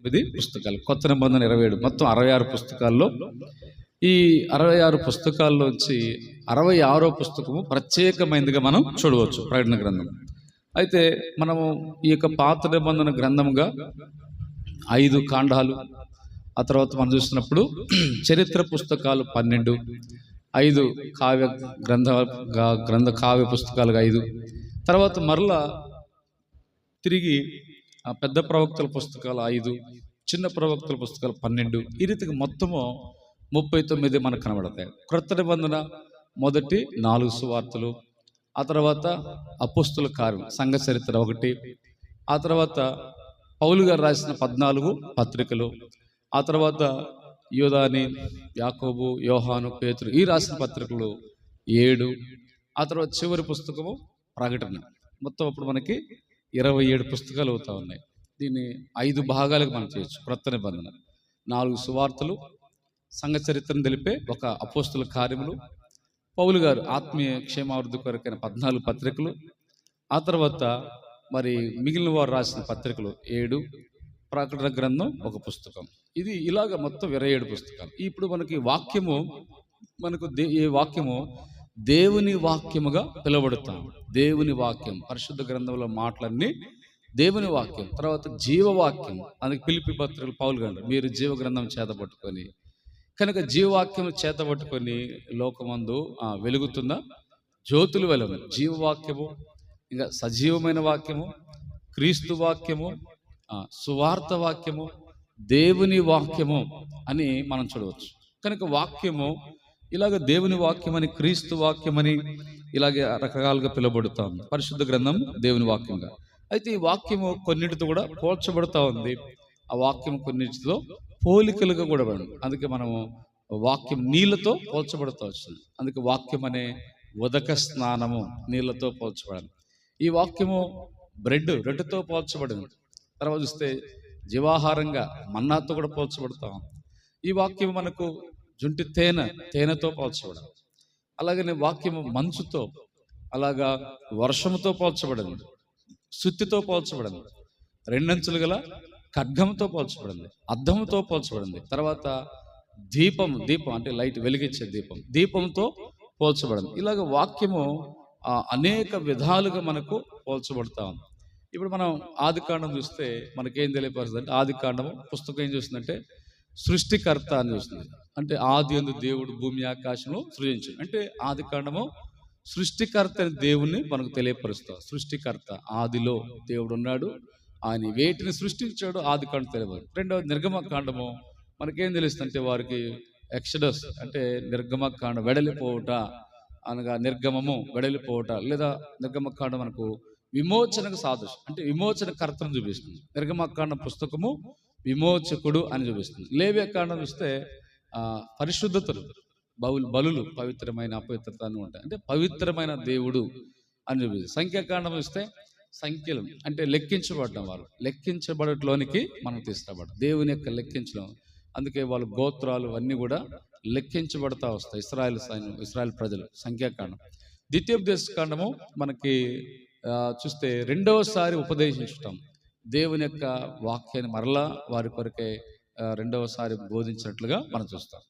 29 పుస్తకాలు, కొత్త నిబంధన 27, మొత్తం 66 పుస్తకాల్లో ఈ 66 పుస్తకాల్లోంచి 66వ పుస్తకము ప్రత్యేకమైనదిగా మనం చూడవచ్చు, ప్రకటన గ్రంథం. అయితే మనము ఈ యొక్క పాత నిబంధన గ్రంథంగా 5 కాండాలు, ఆ తర్వాత మనం చూసినప్పుడు చరిత్ర పుస్తకాలు 12, 5 కావ్య గ్రంథ కావ్య పుస్తకాలుగా 5, తర్వాత మరలా తిరిగి పెద్ద ప్రవక్తల పుస్తకాలు 5, చిన్న ప్రవక్తల పుస్తకాలు 12, ఈ రీతికి మొత్తము 39 మనకు కనబడతాయి. క్రొత్త నిబంధన మొదటి 4 సువార్తలు, ఆ తర్వాత అపోస్తుల కార్యం సంఘ చరిత్ర 1, ఆ తర్వాత పౌలు గారు రాసిన 14 పత్రికలు, ఆ తర్వాత యోధాని, యాకోబు, యోహాను, పేతురు ఈ రాసిన పత్రికలు 7, ఆ తర్వాత చివరి పుస్తకము ప్రకటన. మొత్తం అప్పుడు మనకి 27 పుస్తకాలు అవుతా ఉన్నాయి. దీన్ని 5 భాగాలకు మనం చేయొచ్చు. క్రొత్త నిబంధన 4 సువార్తలు, సంఘ చరిత్రను తెలిపే ఒక అపోస్తుల కార్యములు, పౌలు గారు ఆత్మీయ క్షేమాభివృద్ధి కొరకైన 14 పత్రికలు, ఆ తర్వాత మరి మిగిలిన వారు రాసిన పత్రికలు 7, ప్రకటన గ్రంథం 1 పుస్తకం. ఇది ఇలాగ మొత్తం 27 పుస్తకాలు. ఇప్పుడు మనకి వాక్యము ఈ వాక్యము దేవుని వాక్యముగా పిలువబడతాం. దేవుని వాక్యం, పరిశుద్ధ గ్రంథంలో మాటలన్నీ దేవుని వాక్యం. తర్వాత జీవవాక్యం, అందుకే ఫిలిప్పీ పత్రికలు పౌలు గారు మీరు జీవ గ్రంథం చేతబట్టుకొని, కనుక జీవవాక్యం చేతబట్టుకొని లోకమందు వెలుగుతున్న జ్యోతులు వెలుగు. జీవవాక్యము, ఇంకా సజీవమైన వాక్యము, క్రీస్తు వాక్యము, సువార్త వాక్యము, దేవుని వాక్యము అని మనం చూడవచ్చు. కనుక వాక్యము ఇలాగ దేవుని వాక్యమని, క్రీస్తు వాక్యమని ఇలాగే రకరకాలుగా పిలువబడుతాం. పరిశుద్ధ గ్రంథం దేవుని వాక్యంగా. అయితే ఈ వాక్యము కొన్నిటితో కూడా పోల్చబడుతూ ఉంది. ఆ వాక్యం కొన్నిటితో పోలికలుగా కూడా పడింది. అందుకే మనము వాక్యం నీళ్ళతో పోల్చబడుతూ వచ్చింది. అందుకే వాక్యం అనే ఉదక స్నానము నీళ్ళతో పోల్చబడింది. ఈ వాక్యము రొట్టెతో పోల్చబడింది. తర్వాత చూస్తే జీవాహారంగా మన్నాతో కూడా పోల్చబడతాం. ఈ వాక్యం మనకు జుంటి తేనెతో పోల్చబడింది. అలాగనే వాక్యము మంచుతో, అలాగా వర్షముతో పోల్చబడింది, సుత్తితో పోల్చబడింది, 2 అంచులు గల ఖడ్గంతో పోల్చబడింది, అద్దముతో పోల్చబడింది. తర్వాత దీపం అంటే లైట్ వెలిగించే దీపంతో పోల్చబడింది. ఇలాగ వాక్యము అనేక విధాలుగా మనకు పోల్చబడతా ఉంది. ఇప్పుడు మనం ఆదికాండం చూస్తే మనకేం తెలియపరుస్తుంది అంటే, ఆదికాండము పుస్తకం ఏం చూస్తుందంటే సృష్టికర్త అని చూస్తుంది. అంటే ఆది యందు దేవుడు భూమి ఆకాశము సృజించాడు. అంటే ఆదికాండము సృష్టికర్త అని దేవుణ్ణి మనకు తెలియపరుస్తాం. సృష్టికర్త, ఆదిలో దేవుడు ఉన్నాడు, ఆయన వేటిని సృష్టించాడు, ఆదికాండం తెలియదు. రెండవది నిర్గమకాండము మనకేం తెలుస్తుందంటే వారికి ఎక్సడస్ అంటే నిర్గమకాండం వెడలిపోవుట అనగా నిర్గమము వెడలిపోవుట, లేదా నిర్గమకాండం మనకు విమోచనకు సాదృశ్యం అంటే విమోచన కర్తను చూపిస్తుంది. నిర్గమకాండం పుస్తకము విమోచకుడు అని చూపిస్తుంది. లేవ్యకాండం చూస్తే పరిశుద్ధతలు, బలులు, పవిత్రమైన అపవిత్రత అని ఉంటాయి, అంటే పవిత్రమైన దేవుడు అని చూపిస్తుంది. సంఖ్యాకాండం చూస్తే సంఖ్యలు అంటే లెక్కించబడ్డం, వాళ్ళు లెక్కించబడట్లోనికి మనం తీసుకురాబడ్డం, దేవుని యొక్క లెక్కించడం. అందుకే వాళ్ళ గోత్రాలు అన్నీ కూడా లెక్కించబడతా వస్తాయి. ఇశ్రాయేల్ ప్రజలు. సంఖ్యాకాండం. ద్వితీయోపదేశ కాండము మనకి చూస్తే రెండవసారి ఉపదేశించటం, దేవుని యొక్క వాక్యాన్ని మరలా వారి కొరకే రెండవసారి బోధించినట్లుగా మనం చూస్తాం.